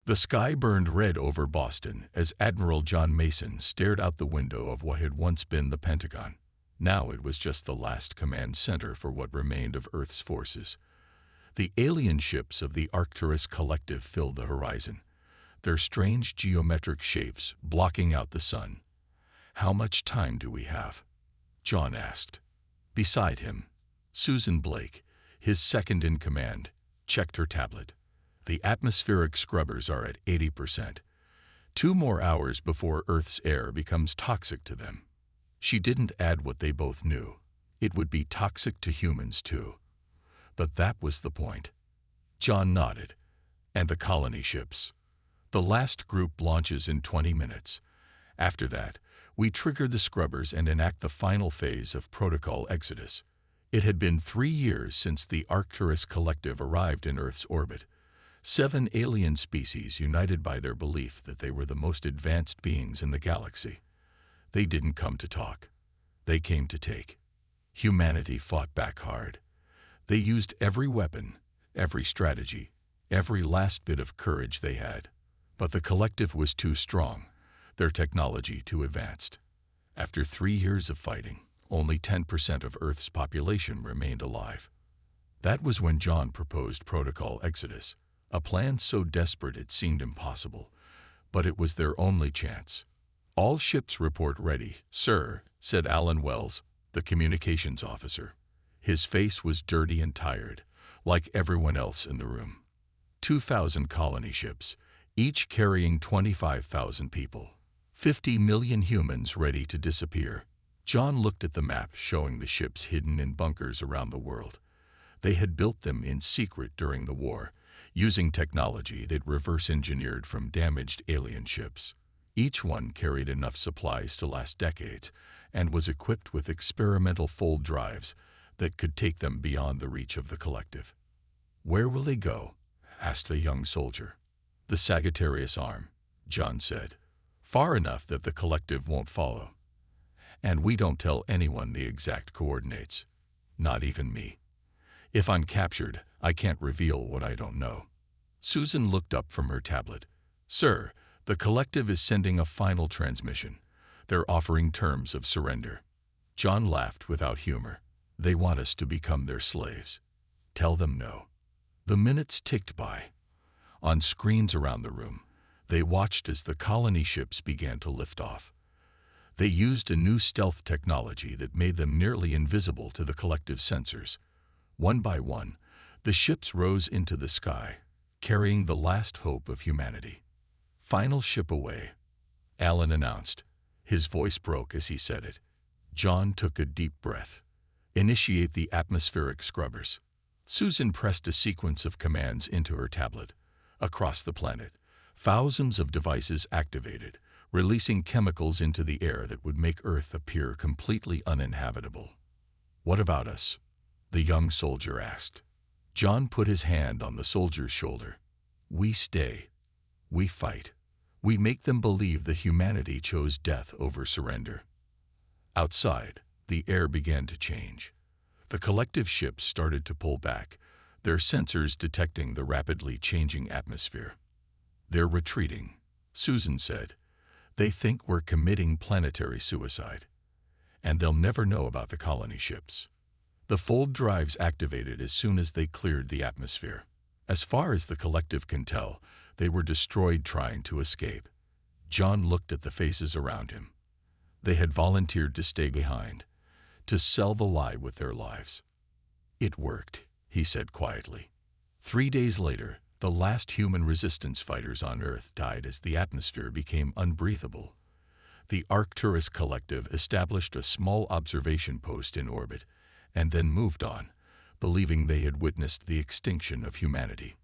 The sky burned red over Boston as Admiral John Mason stared out the window of what had once been the Pentagon. Now it was just the last command center for what remained of Earth's forces. The alien ships of the Arcturus Collective filled the horizon, their strange geometric shapes blocking out the sun. "How much time do we have?" John asked. Beside him, Susan Blake, his second in command, checked her tablet. "The atmospheric scrubbers are at 80%. 2 more hours before Earth's air becomes toxic to them." She didn't add what they both knew. It would be toxic to humans too. But that was the point. John nodded. "And the colony ships? The last group launches in 20 minutes. After that, we trigger the scrubbers and enact the final phase of Protocol Exodus." It had been 3 years since the Arcturus Collective arrived in Earth's orbit. 7 alien species united by their belief that they were the most advanced beings in the galaxy. They didn't come to talk. They came to take. Humanity fought back hard. They used every weapon, every strategy, every last bit of courage they had. But the Collective was too strong, their technology too advanced. After 3 years of fighting, only 10% of Earth's population remained alive. That was when John proposed Protocol Exodus, a plan so desperate it seemed impossible, but it was their only chance. "All ships report ready, sir," said Alan Wells, the communications officer. His face was dirty and tired, like everyone else in the room. 2,000 colony ships, each carrying 25,000 people. 50 million humans ready to disappear. John looked at the map showing the ships hidden in bunkers around the world. They had built them in secret during the war, using technology they'd reverse-engineered from damaged alien ships. Each one carried enough supplies to last decades and was equipped with experimental fold drives that could take them beyond the reach of the Collective. "Where will they go?" asked a young soldier. "The Sagittarius Arm," John said. "Far enough that the Collective won't follow. And we don't tell anyone the exact coordinates. Not even me. If I'm captured, I can't reveal what I don't know." Susan looked up from her tablet. "Sir, the Collective is sending a final transmission. They're offering terms of surrender." John laughed without humor. "They want us to become their slaves. Tell them no." The minutes ticked by. On screens around the room, they watched as the colony ships began to lift off. They used a new stealth technology that made them nearly invisible to the Collective sensors. One by one, the ships rose into the sky, carrying the last hope of humanity. "Final ship away," Alan announced. His voice broke as he said it. John took a deep breath. "Initiate the atmospheric scrubbers." Susan pressed a sequence of commands into her tablet. Across the planet, thousands of devices activated, releasing chemicals into the air that would make Earth appear completely uninhabitable. "What about us?" the young soldier asked. John put his hand on the soldier's shoulder. "We stay. We fight. We make them believe that humanity chose death over surrender." Outside, the air began to change. The Collective ships started to pull back, their sensors detecting the rapidly changing atmosphere. "They're retreating," Susan said. "They think we're committing planetary suicide. And they'll never know about the colony ships." The fold drives activated as soon as they cleared the atmosphere. As far as the Collective can tell, they were destroyed trying to escape. John looked at the faces around him. They had volunteered to stay behind, to sell the lie with their lives. "It worked," he said quietly. 3 days later, the last human resistance fighters on Earth died as the atmosphere became unbreathable. The Arcturus Collective established a small observation post in orbit and then moved on, believing they had witnessed the extinction of humanity.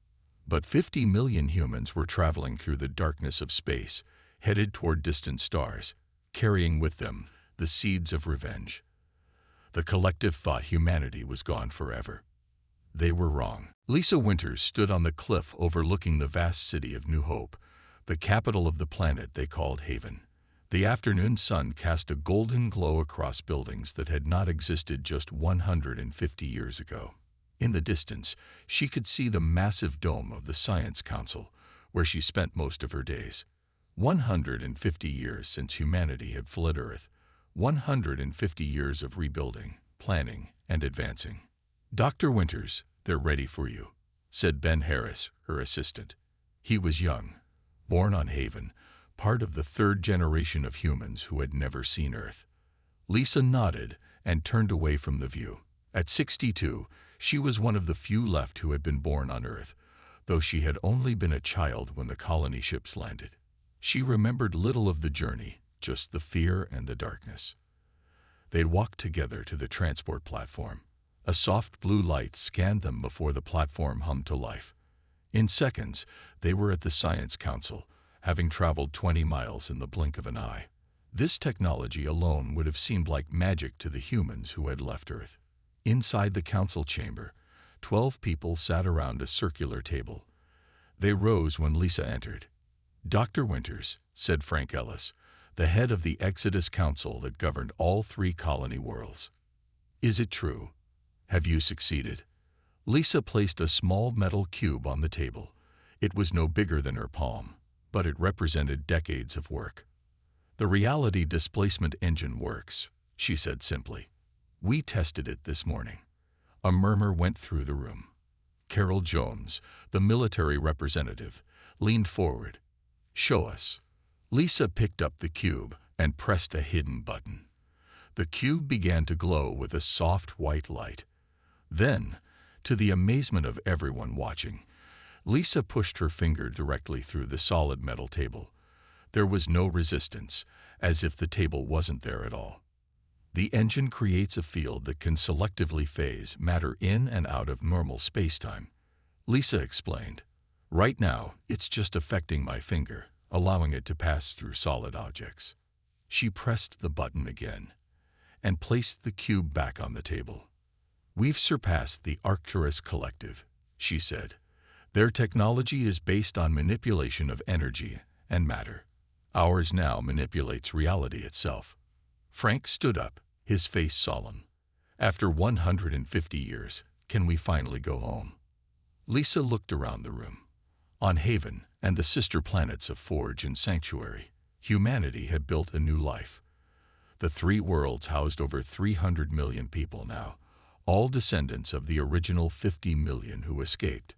But 50 million humans were traveling through the darkness of space, headed toward distant stars, carrying with them the seeds of revenge. The Collective thought humanity was gone forever. They were wrong. Lisa Winters stood on the cliff overlooking the vast city of New Hope, the capital of the planet they called Haven. The afternoon sun cast a golden glow across buildings that had not existed just 150 years ago. In the distance, she could see the massive dome of the Science Council, where she spent most of her days. 150 years since humanity had fled Earth. 150 years of rebuilding, planning, and advancing. "Dr. Winters, they're ready for you," said Ben Harris, her assistant. He was young, born on Haven, part of the third generation of humans who had never seen Earth. Lisa nodded and turned away from the view. At 62, she was one of the few left who had been born on Earth, though she had only been a child when the colony ships landed. She remembered little of the journey, just the fear and the darkness. They'd walked together to the transport platform. A soft blue light scanned them before the platform hummed to life. In seconds, they were at the Science Council, having traveled 20 miles in the blink of an eye. This technology alone would have seemed like magic to the humans who had left Earth. Inside the council chamber, 12 people sat around a circular table. They rose when Lisa entered. "Dr. Winters," said Frank Ellis, the head of the Exodus Council that governed all 3 colony worlds. "Is it true? Have you succeeded?" Lisa placed a small metal cube on the table. It was no bigger than her palm, but it represented decades of work. "The reality displacement engine works," she said simply. "We tested it this morning." A murmur went through the room. Carol Jones, the military representative, leaned forward. "Show us." Lisa picked up the cube and pressed a hidden button. The cube began to glow with a soft white light. Then, to the amazement of everyone watching, Lisa pushed her finger directly through the solid metal table. There was no resistance, as if the table wasn't there at all. "The engine creates a field that can selectively phase matter in and out of normal spacetime," Lisa explained. "Right now, it's just affecting my finger, allowing it to pass through solid objects." She pressed the button again and placed the cube back on the table. "We've surpassed the Arcturus Collective," she said. "Their technology is based on manipulation of energy and matter. Ours now manipulates reality itself." Frank stood up, his face solemn. "After 150 years, can we finally go home?" Lisa looked around the room. On Haven and the sister planets of Forge and Sanctuary, humanity had built a new life. The 3 worlds housed over 300 million people now, all descendants of the original 50 million who escaped.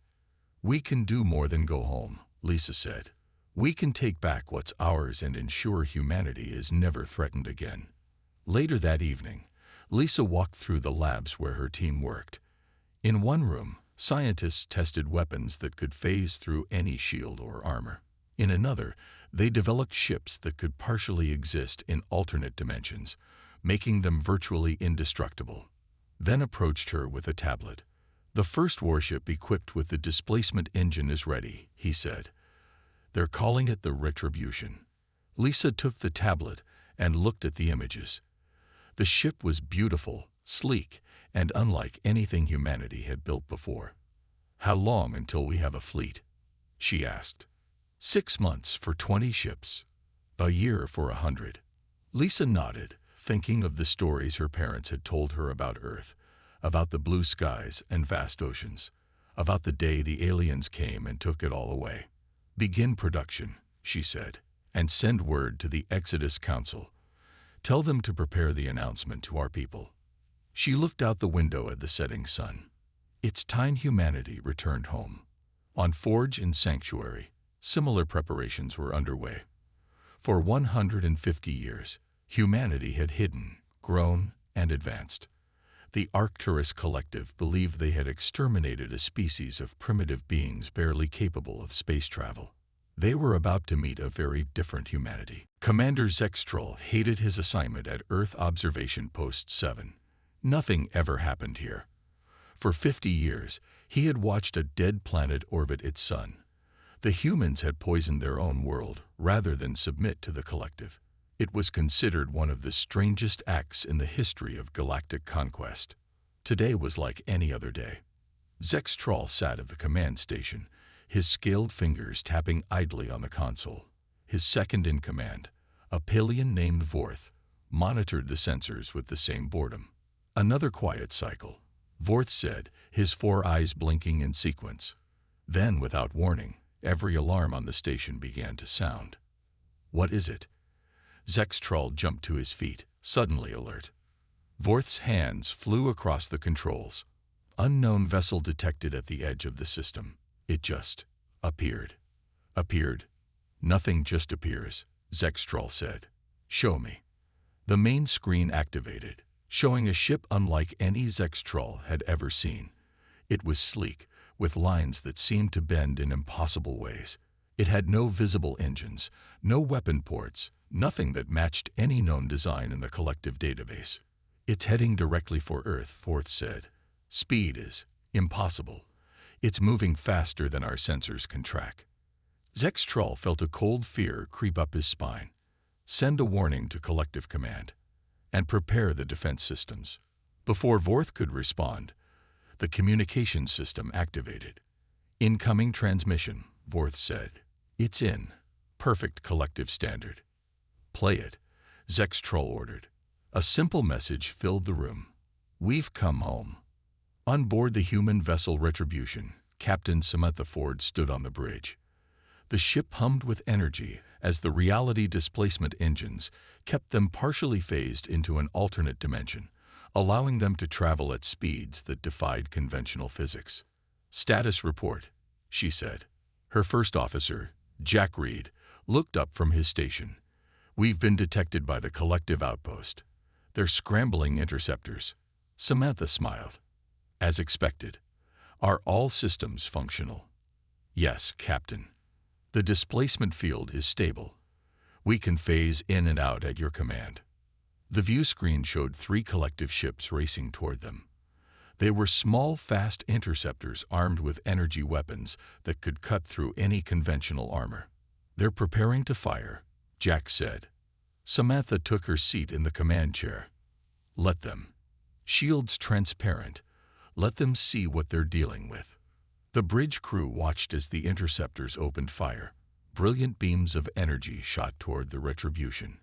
"We can do more than go home," Lisa said. "We can take back what's ours and ensure humanity is never threatened again." Later that evening, Lisa walked through the labs where her team worked. In one room, scientists tested weapons that could phase through any shield or armor. In another, they developed ships that could partially exist in alternate dimensions, making them virtually indestructible. Ben approached her with a tablet. "The first warship equipped with the displacement engine is ready," he said. "They're calling it the Retribution." Lisa took the tablet and looked at the images. The ship was beautiful, sleek, and unlike anything humanity had built before. "How long until we have a fleet?" she asked. 6 months for 20 ships. A year for 100. Lisa nodded, thinking of the stories her parents had told her about Earth, about the blue skies and vast oceans, about the day the aliens came and took it all away. "Begin production," she said, "and send word to the Exodus Council. Tell them to prepare the announcement to our people." She looked out the window at the setting sun. It's time humanity returned home. On Forge and Sanctuary, similar preparations were underway. For 150 years, humanity had hidden, grown, and advanced. The Arcturus Collective believed they had exterminated a species of primitive beings barely capable of space travel. They were about to meet a very different humanity. Commander Zextrol hated his assignment at Earth Observation Post 7. Nothing ever happened here. For 50 years, he had watched a dead planet orbit its sun. The humans had poisoned their own world rather than submit to the collective. It was considered one of the strangest acts in the history of galactic conquest. Today was like any other day. Zextrol sat at the command station, his scaled fingers tapping idly on the console. His second-in-command, a Palian named Vorth, monitored the sensors with the same boredom. "Another quiet cycle," Vorth said, his 4 eyes blinking in sequence. Then, without warning, every alarm on the station began to sound. "What is it?" Zextrol jumped to his feet, suddenly alert. Vorth's hands flew across the controls. Unknown vessel detected at the edge of the system. It just appeared. Appeared? Nothing just appears, Zextrol said. "Show me." The main screen activated, showing a ship unlike any Zextrol had ever seen. It was sleek, with lines that seemed to bend in impossible ways. It had no visible engines, no weapon ports, nothing that matched any known design in the collective database. "It's heading directly for Earth," Vorth said. "Speed is impossible. It's moving faster than our sensors can track." Zextrol felt a cold fear creep up his spine. "Send a warning to Collective Command, and prepare the defense systems." Before Vorth could respond, the communication system activated. "Incoming transmission," Vorth said. "It's in perfect collective standard." "Play it," Zextrol ordered. A simple message filled the room. "We've come home." On board the human vessel Retribution, Captain Samantha Ford stood on the bridge. The ship hummed with energy as the reality displacement engines kept them partially phased into an alternate dimension, allowing them to travel at speeds that defied conventional physics. "Status report," she said. Her first officer, Jack Reed, looked up from his station. "We've been detected by the collective outpost. They're scrambling interceptors." Samantha smiled. "As expected. Are all systems functional?" "Yes, Captain. The displacement field is stable. We can phase in and out at your command." The view screen showed 3 collective ships racing toward them. They were small, fast interceptors armed with energy weapons that could cut through any conventional armor. "They're preparing to fire," Jack said. Samantha took her seat in the command chair. "Let them. Shields transparent. Let them see what they're dealing with." The bridge crew watched as the interceptors opened fire. Brilliant beams of energy shot toward the Retribution.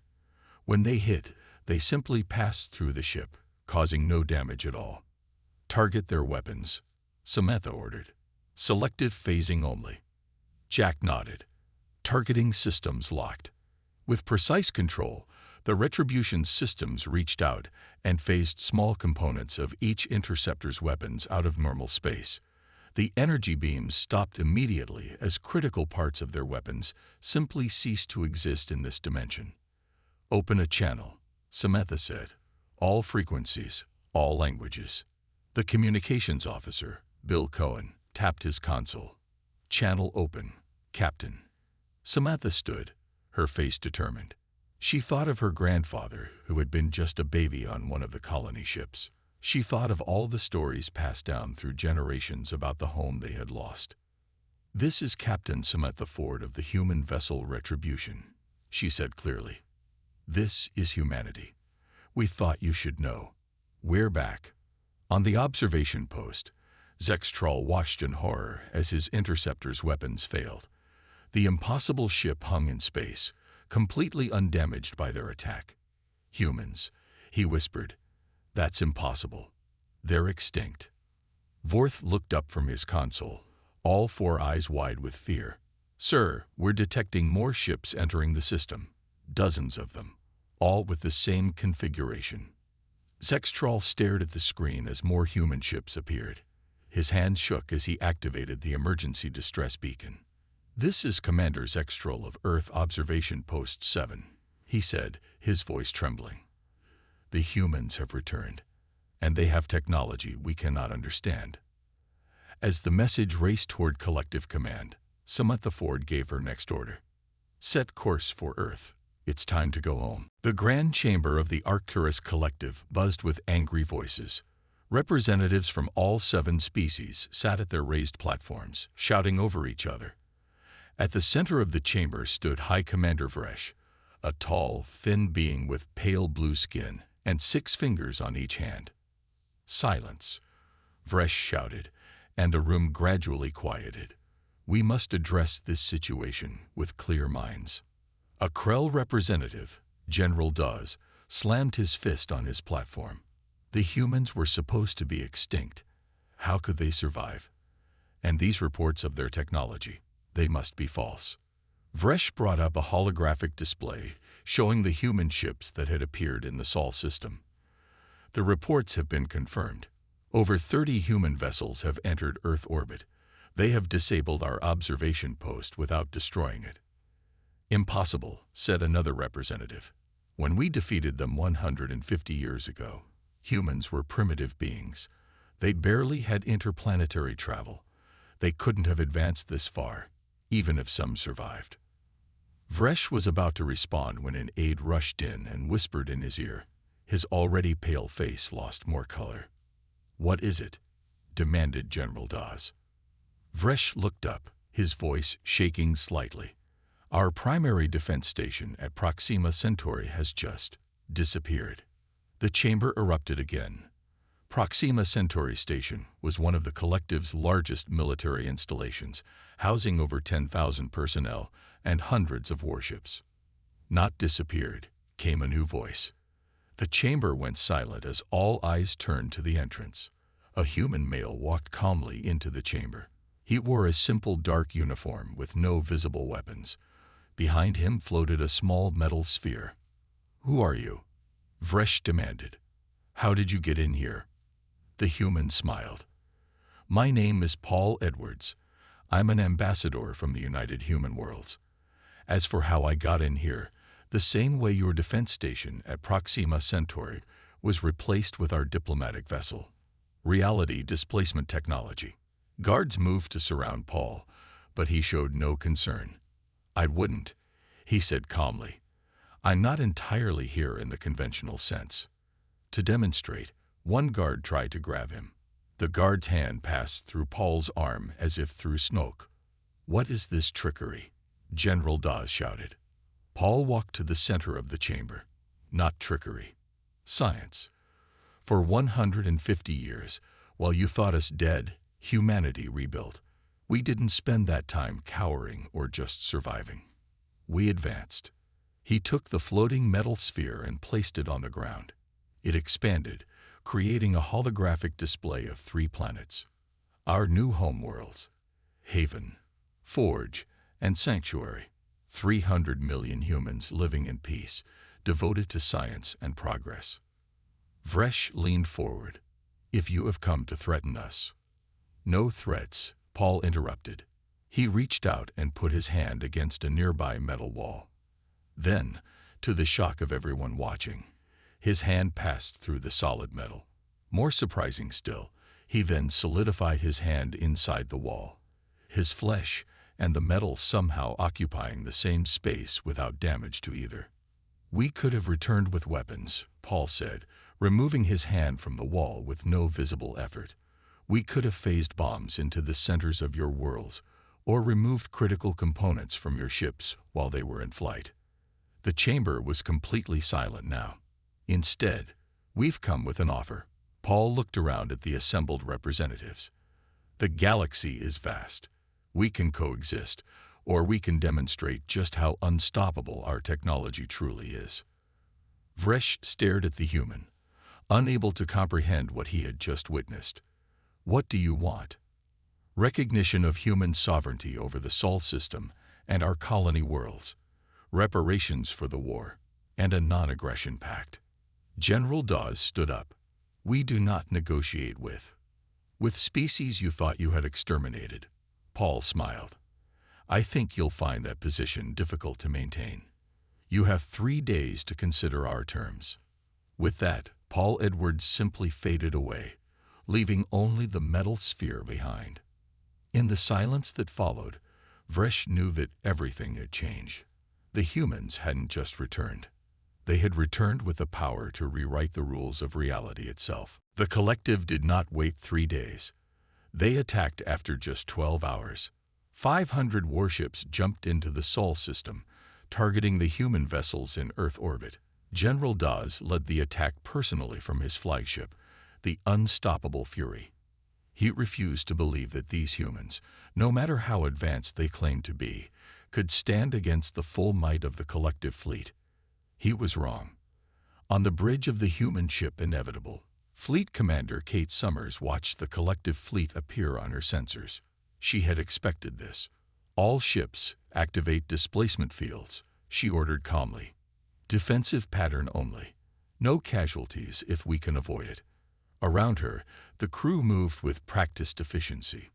When they hit, they simply passed through the ship, causing no damage at all. "Target their weapons," Samantha ordered. "Selective phasing only." Jack nodded. Targeting systems locked. With precise control, the Retribution systems reached out and phased small components of each interceptor's weapons out of normal space. The energy beams stopped immediately as critical parts of their weapons simply ceased to exist in this dimension. "Open a channel," Samantha said. "All frequencies, all languages." The communications officer, Bill Cohen, tapped his console. "Channel open, Captain." Samantha stood, her face determined. She thought of her grandfather, who had been just a baby on one of the colony ships. She thought of all the stories passed down through generations about the home they had lost. "This is Captain Samantha Ford of the human vessel Retribution," she said clearly. "This is humanity. We thought you should know. We're back." On the observation post, Zextrol watched in horror as his interceptor's weapons failed. The impossible ship hung in space, completely undamaged by their attack. "Humans," he whispered. "That's impossible. They're extinct." Vorth looked up from his console, all 4 eyes wide with fear. "Sir, we're detecting more ships entering the system. Dozens of them, all with the same configuration." Zextrol stared at the screen as more human ships appeared. His hand shook as he activated the emergency distress beacon. "This is Commander Zextrol of Earth Observation Post 7, he said, his voice trembling. "The humans have returned, and they have technology we cannot understand." As the message raced toward Collective Command, Samantha Ford gave her next order. "Set course for Earth. It's time to go home." The grand chamber of the Arcturus Collective buzzed with angry voices. Representatives from all 7 species sat at their raised platforms, shouting over each other. At the center of the chamber stood High Commander Vresh, a tall, thin being with pale blue skin and 6 fingers on each hand. "Silence," Vresh shouted, and the room gradually quieted. "We must address this situation with clear minds." A Krell representative, General Dawes, slammed his fist on his platform. The humans were supposed to be extinct. How could they survive? And these reports of their technology. They must be false. Vresh brought up a holographic display showing the human ships that had appeared in the Sol system. The reports have been confirmed. Over 30 human vessels have entered Earth orbit. They have disabled our observation post without destroying it. Impossible, said another representative. When we defeated them 150 years ago, humans were primitive beings. They barely had interplanetary travel. They couldn't have advanced this far, even if some survived. Vresh was about to respond when an aide rushed in and whispered in his ear. His already pale face lost more color. "What is it?" demanded General Dawes. Vresh looked up, his voice shaking slightly. "Our primary defense station at Proxima Centauri has just disappeared." The chamber erupted again. Proxima Centauri Station was one of the collective's largest military installations, housing over 10,000 personnel and hundreds of warships. "Not disappeared," came a new voice. The chamber went silent as all eyes turned to the entrance. A human male walked calmly into the chamber. He wore a simple dark uniform with no visible weapons. Behind him floated a small metal sphere. "Who are you?" Vresh demanded. "How did you get in here?" The human smiled. "My name is Paul Edwards. I'm an ambassador from the United Human Worlds. As for how I got in here, the same way your defense station at Proxima Centauri was replaced with our diplomatic vessel. Reality displacement technology." Guards moved to surround Paul, but he showed no concern. "I wouldn't," he said calmly. "I'm not entirely here in the conventional sense." To demonstrate, one guard tried to grab him. The guard's hand passed through Paul's arm as if through smoke. "What is this trickery?" General Dawes shouted. Paul walked to the center of the chamber. "Not trickery. Science. For 150 years, while you thought us dead, humanity rebuilt. We didn't spend that time cowering or just surviving. We advanced." He took the floating metal sphere and placed it on the ground. It expanded, creating a holographic display of 3 planets. Our new homeworlds: Haven, Forge, and Sanctuary. 300 million humans living in peace, devoted to science and progress. Vresh leaned forward. "If you have come to threaten us—" "No threats," Paul interrupted. He reached out and put his hand against a nearby metal wall. Then, to the shock of everyone watching, his hand passed through the solid metal. More surprising still, he then solidified his hand inside the wall. His flesh and the metal somehow occupying the same space without damage to either. "We could have returned with weapons," Paul said, removing his hand from the wall with no visible effort. "We could have phased bombs into the centers of your worlds, or removed critical components from your ships while they were in flight." The chamber was completely silent now. "Instead, we've come with an offer." Paul looked around at the assembled representatives. "The galaxy is vast. We can coexist, or we can demonstrate just how unstoppable our technology truly is." Vresh stared at the human, unable to comprehend what he had just witnessed. "What do you want?" "Recognition of human sovereignty over the Sol system and our colony worlds, reparations for the war, and a non-aggression pact." General Dawes stood up. "We do not negotiate with species you thought you had exterminated." Paul smiled. "I think you'll find that position difficult to maintain. You have 3 days to consider our terms." With that, Paul Edwards simply faded away, leaving only the metal sphere behind. In the silence that followed, Vresh knew that everything had changed. The humans hadn't just returned. They had returned with the power to rewrite the rules of reality itself. The collective did not wait 3 days. They attacked after just 12 hours. 500 warships jumped into the Sol system, targeting the human vessels in Earth orbit. General Dawes led the attack personally from his flagship, the Unstoppable Fury. He refused to believe that these humans, no matter how advanced they claimed to be, could stand against the full might of the collective fleet. He was wrong. On the bridge of the human ship Inevitable, Fleet Commander Kate Summers watched the collective fleet appear on her sensors. She had expected this. All ships, activate displacement fields, she ordered calmly. Defensive pattern only. No casualties if we can avoid it. Around her, the crew moved with practiced efficiency.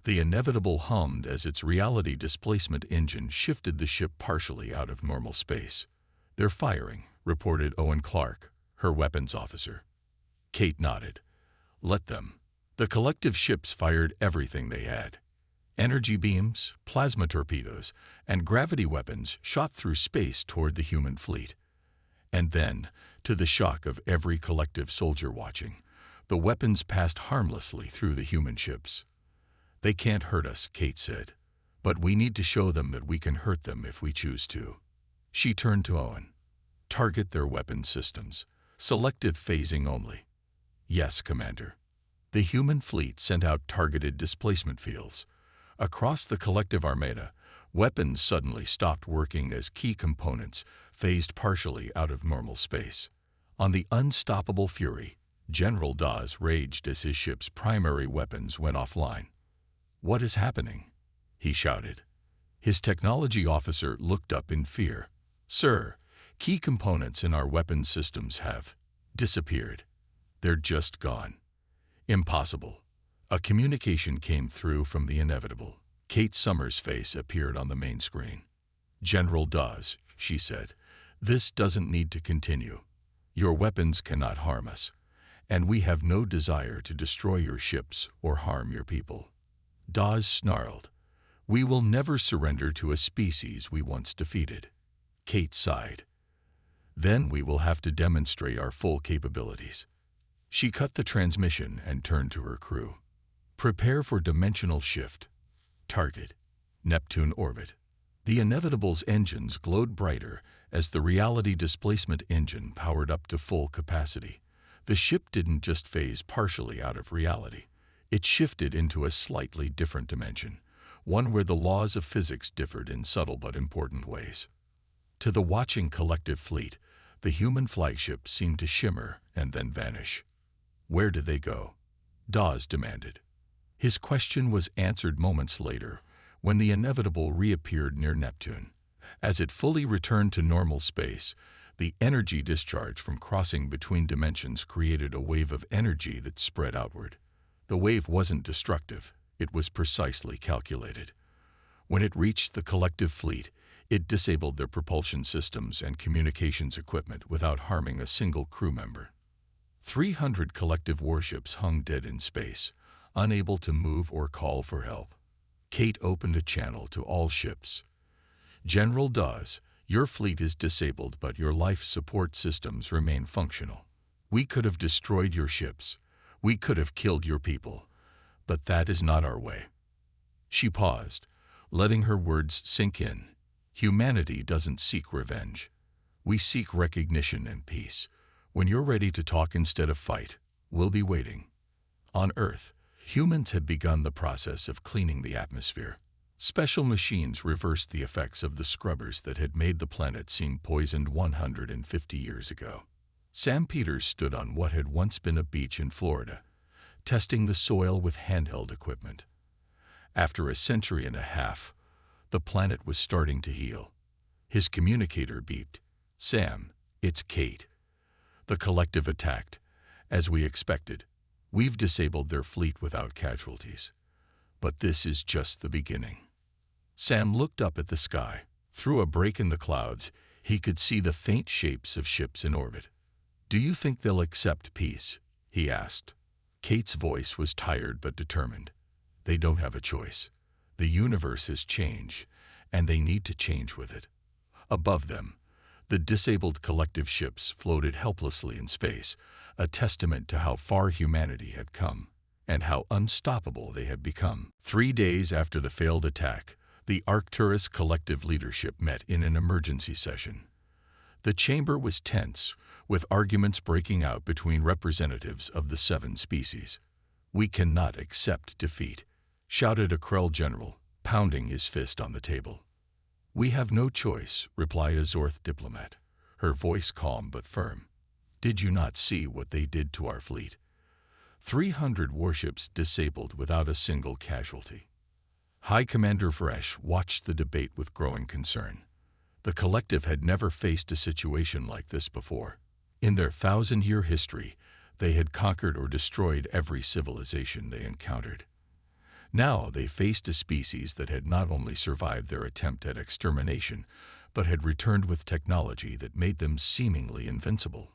The inevitable hummed as its reality displacement engine shifted the ship partially out of normal space. "They're firing," reported Owen Clark, her weapons officer. Kate nodded. "Let them." The collective ships fired everything they had. Energy beams, plasma torpedoes, and gravity weapons shot through space toward the human fleet. And then, to the shock of every collective soldier watching, the weapons passed harmlessly through the human ships. "They can't hurt us," Kate said, "but we need to show them that we can hurt them if we choose to." She turned to Owen. "Target their weapon systems. Selective phasing only." "Yes, Commander." The human fleet sent out targeted displacement fields. Across the collective armada, weapons suddenly stopped working as key components phased partially out of normal space. On the unstoppable Fury, General Dawes raged as his ship's primary weapons went offline. "What is happening?" he shouted. His technology officer looked up in fear. "Sir, key components in our weapons systems have disappeared. They're just gone." "Impossible." A communication came through from the inevitable. Kate Summers' face appeared on the main screen. "General Dawes," she said, "this doesn't need to continue. Your weapons cannot harm us, and we have no desire to destroy your ships or harm your people." Dawes snarled. "We will never surrender to a species we once defeated." Kate sighed. "Then we will have to demonstrate our full capabilities." She cut the transmission and turned to her crew. "Prepare for dimensional shift. Target: Neptune orbit." The Inevitable's engines glowed brighter as the reality displacement engine powered up to full capacity. The ship didn't just phase partially out of reality. It shifted into a slightly different dimension, one where the laws of physics differed in subtle but important ways. To the watching collective fleet, the human flagship seemed to shimmer and then vanish. "Where did they go?" Dawes demanded. His question was answered moments later, when the Inevitable reappeared near Neptune. As it fully returned to normal space, the energy discharge from crossing between dimensions created a wave of energy that spread outward. The wave wasn't destructive, it was precisely calculated. When it reached the collective fleet, it disabled their propulsion systems and communications equipment without harming a single crew member. 300 collective warships hung dead in space, unable to move or call for help. Kate opened a channel to all ships. "General Dawes, your fleet is disabled, but your life support systems remain functional. We could have destroyed your ships. We could have killed your people. But that is not our way." She paused, letting her words sink in. "Humanity doesn't seek revenge. We seek recognition and peace. When you're ready to talk instead of fight, we'll be waiting." On Earth, humans had begun the process of cleaning the atmosphere. Special machines reversed the effects of the scrubbers that had made the planet seem poisoned 150 years ago. Sam Peters stood on what had once been a beach in Florida, testing the soil with handheld equipment. After a century and a half, the planet was starting to heal. His communicator beeped. "Sam, it's Kate." The collective attacked. "As we expected. We've disabled their fleet without casualties. But this is just the beginning." Sam looked up at the sky. Through a break in the clouds, he could see the faint shapes of ships in orbit. "Do you think they'll accept peace?" he asked. Kate's voice was tired but determined. "They don't have a choice. The universe has changed, and they need to change with it." Above them, the disabled collective ships floated helplessly in space, a testament to how far humanity had come, and how unstoppable they had become. 3 days after the failed attack, the Arcturus collective leadership met in an emergency session. The chamber was tense, with arguments breaking out between representatives of the 7 species. "We cannot accept defeat," shouted a Krell general, pounding his fist on the table. "We have no choice," replied a Zorth diplomat, her voice calm but firm. "Did you not see what they did to our fleet? 300 warships disabled without a single casualty." High Commander Fresh watched the debate with growing concern. The collective had never faced a situation like this before. In their 1,000-year history, they had conquered or destroyed every civilization they encountered. Now they faced a species that had not only survived their attempt at extermination, but had returned with technology that made them seemingly invincible.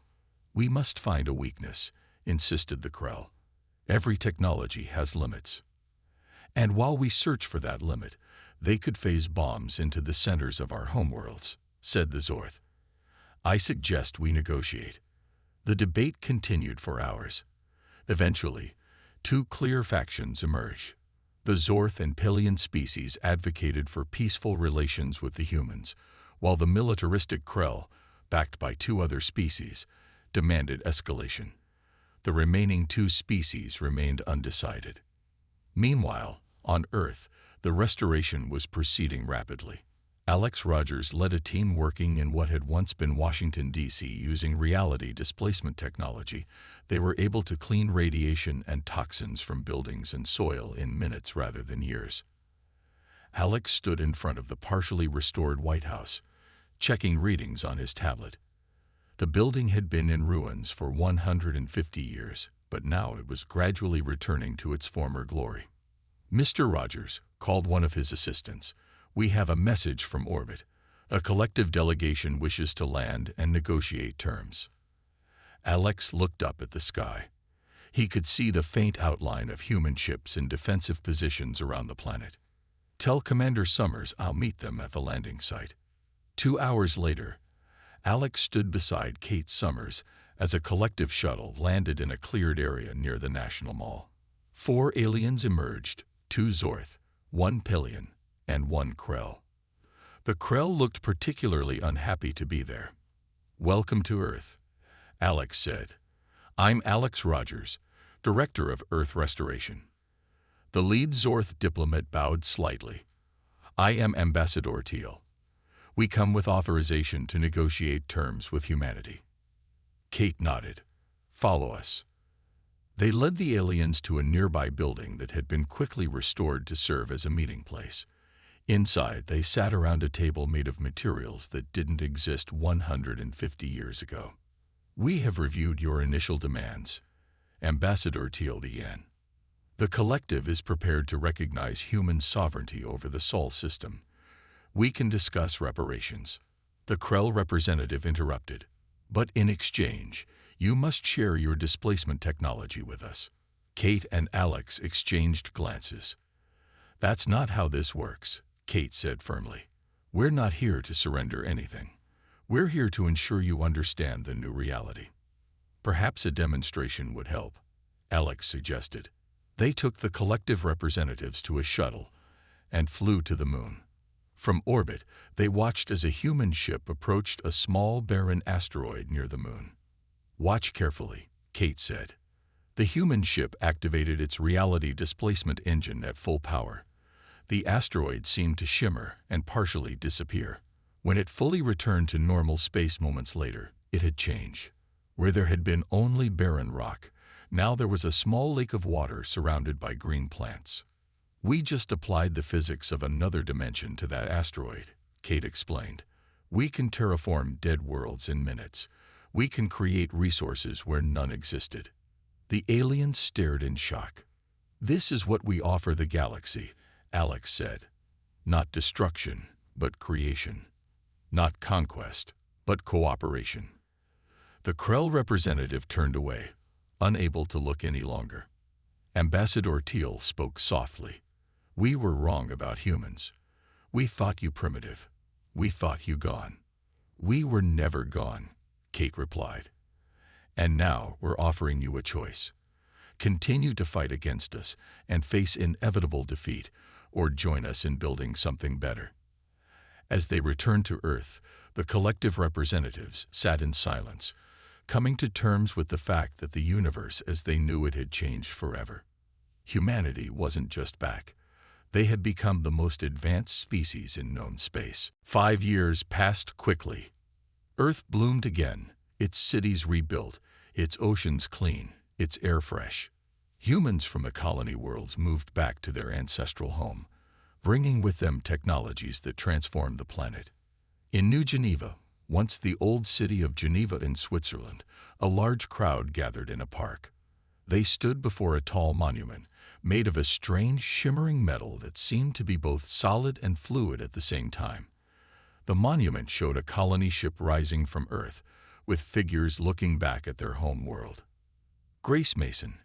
"We must find a weakness," insisted the Krell. "Every technology has limits. And while we search for that limit, they could phase bombs into the centers of our homeworlds," said the Zorth. "I suggest we negotiate." The debate continued for hours. Eventually, two clear factions emerged. The Zorth and Pillian species advocated for peaceful relations with the humans, while the militaristic Krell, backed by two other species, demanded escalation. The remaining two species remained undecided. Meanwhile, on Earth, the restoration was proceeding rapidly. Alex Rogers led a team working in what had once been Washington, D.C. Using reality displacement technology, they were able to clean radiation and toxins from buildings and soil in minutes rather than years. Alex stood in front of the partially restored White House, checking readings on his tablet. The building had been in ruins for 150 years, but now it was gradually returning to its former glory. "Mr. Rogers," called one of his assistants, "we have a message from orbit. A collective delegation wishes to land and negotiate terms." Alex looked up at the sky. He could see the faint outline of human ships in defensive positions around the planet. "Tell Commander Summers I'll meet them at the landing site." 2 hours later, Alex stood beside Kate Summers as a collective shuttle landed in a cleared area near the National Mall. 4 aliens emerged, 2 Zorth, 1 Pillian, and 1 Krell. The Krell looked particularly unhappy to be there. "Welcome to Earth," Alex said. "I'm Alex Rogers, Director of Earth Restoration." The lead Zorth diplomat bowed slightly. "I am Ambassador Teal. We come with authorization to negotiate terms with humanity." Kate nodded. "Follow us." They led the aliens to a nearby building that had been quickly restored to serve as a meeting place. Inside, they sat around a table made of materials that didn't exist 150 years ago. "We have reviewed your initial demands," Ambassador Teal began. "The collective is prepared to recognize human sovereignty over the Sol system. We can discuss reparations." The Krell representative interrupted. "But in exchange, you must share your displacement technology with us." Kate and Alex exchanged glances. "That's not how this works," Kate said firmly. "We're not here to surrender anything. We're here to ensure you understand the new reality." "Perhaps a demonstration would help," Alex suggested. They took the collective representatives to a shuttle and flew to the moon. From orbit, they watched as a human ship approached a small barren asteroid near the moon. "Watch carefully," Kate said. The human ship activated its reality displacement engine at full power. The asteroid seemed to shimmer and partially disappear. When it fully returned to normal space moments later, it had changed. Where there had been only barren rock, now there was a small lake of water surrounded by green plants. "We just applied the physics of another dimension to that asteroid," Kate explained. "We can terraform dead worlds in minutes. We can create resources where none existed." The aliens stared in shock. "This is what we offer the galaxy," Alex said. "Not destruction, but creation. Not conquest, but cooperation." The Krell representative turned away, unable to look any longer. Ambassador Teal spoke softly. "We were wrong about humans. We thought you primitive. We thought you gone." "We were never gone," Kate replied. "And now we're offering you a choice. Continue to fight against us and face inevitable defeat, or join us in building something better." As they returned to Earth, the collective representatives sat in silence, coming to terms with the fact that the universe as they knew it had changed forever. Humanity wasn't just back. They had become the most advanced species in known space. 5 years passed quickly. Earth bloomed again, its cities rebuilt, its oceans clean, its air fresh. Humans from the colony worlds moved back to their ancestral home, bringing with them technologies that transformed the planet. In New Geneva, once the old city of Geneva in Switzerland, a large crowd gathered in a park. They stood before a tall monument, made of a strange shimmering metal that seemed to be both solid and fluid at the same time. The monument showed a colony ship rising from Earth, with figures looking back at their home world. Grace Mason,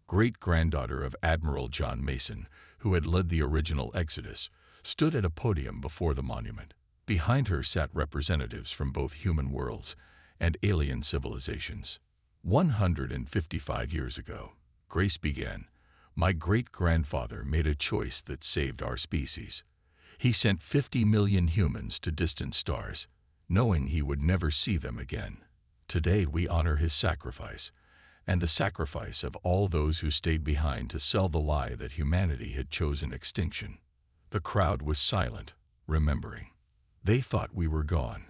great-granddaughter of Admiral John Mason, who had led the original Exodus, stood at a podium before the monument. Behind her sat representatives from both human worlds and alien civilizations. 155 years ago, Grace began, my great-grandfather made a choice that saved our species. He sent 50 million humans to distant stars, knowing he would never see them again. Today we honor his sacrifice, and the sacrifice of all those who stayed behind to sell the lie that humanity had chosen extinction. The crowd was silent, remembering. They thought we were gone.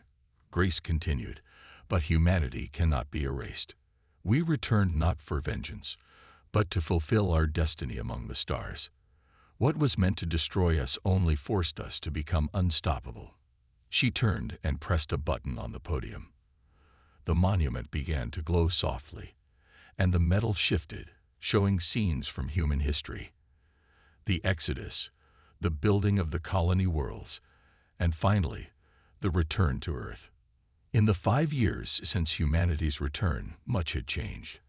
Grace continued, but humanity cannot be erased. We returned not for vengeance, but to fulfill our destiny among the stars. What was meant to destroy us only forced us to become unstoppable. She turned and pressed a button on the podium. The monument began to glow softly, and the metal shifted, showing scenes from human history. The Exodus, the building of the colony worlds, and finally, the return to Earth. In the 5 years since humanity's return, much had changed.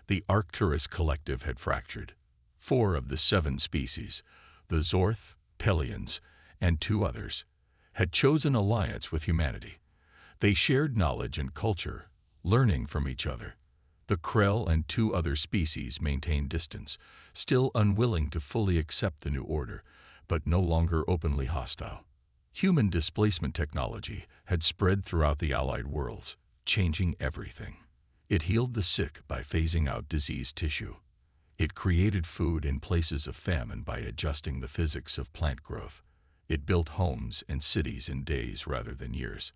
The Arcturus collective had fractured. 4 of the 7 species, the Zorth, Pelians, and 2 others, had chosen alliance with humanity. They shared knowledge and culture, learning from each other. The Krell and 2 other species maintained distance, still unwilling to fully accept the new order, but no longer openly hostile. Human displacement technology had spread throughout the Allied worlds, changing everything. It healed the sick by phasing out diseased tissue. It created food in places of famine by adjusting the physics of plant growth. It built homes and cities in days rather than years.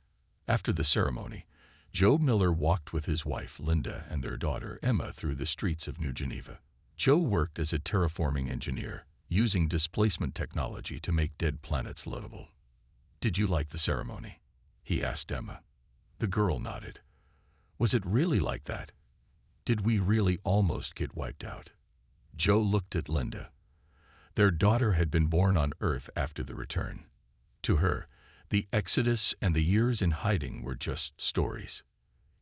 After the ceremony, Joe Miller walked with his wife, Linda, and their daughter, Emma, through the streets of New Geneva. Joe worked as a terraforming engineer, using displacement technology to make dead planets livable. "Did you like the ceremony?" he asked Emma. The girl nodded. "Was it really like that? Did we really almost get wiped out?" Joe looked at Linda. Their daughter had been born on Earth after the return. To her, the Exodus and the years in hiding were just stories.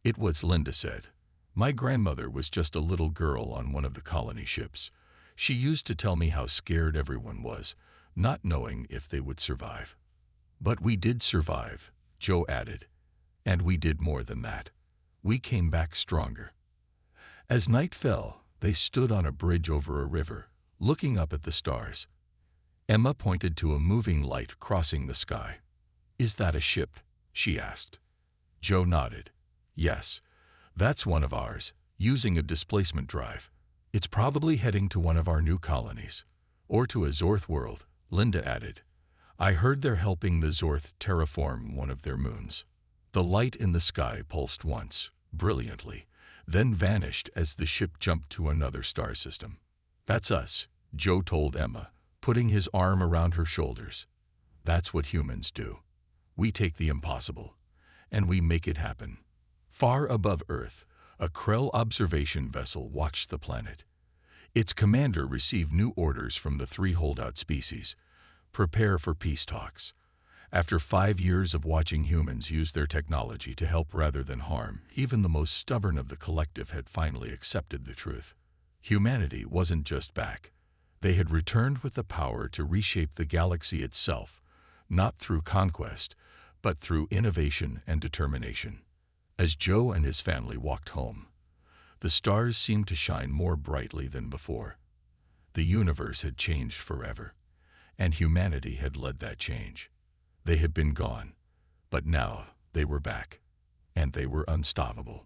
"It was," Linda said. "My grandmother was just a little girl on one of the colony ships. She used to tell me how scared everyone was, not knowing if they would survive." "But we did survive," Joe added. "And we did more than that. We came back stronger." As night fell, they stood on a bridge over a river, looking up at the stars. Emma pointed to a moving light crossing the sky. "Is that a ship?" she asked. Joe nodded. "Yes, that's one of ours, using a displacement drive. It's probably heading to one of our new colonies. Or to a Zorth world," Linda added. "I heard they're helping the Zorth terraform one of their moons." The light in the sky pulsed once, brilliantly, then vanished as the ship jumped to another star system. "That's us," Joe told Emma, putting his arm around her shoulders. "That's what humans do. We take the impossible, and we make it happen." Far above Earth, a Krell observation vessel watched the planet. Its commander received new orders from the 3 holdout species. Prepare for peace talks. After 5 years of watching humans use their technology to help rather than harm, even the most stubborn of the collective had finally accepted the truth. Humanity wasn't just back. They had returned with the power to reshape the galaxy itself, not through conquest, but through innovation and determination. As Joe and his family walked home, the stars seemed to shine more brightly than before. The universe had changed forever, and humanity had led that change. They had been gone, but now they were back, and they were unstoppable.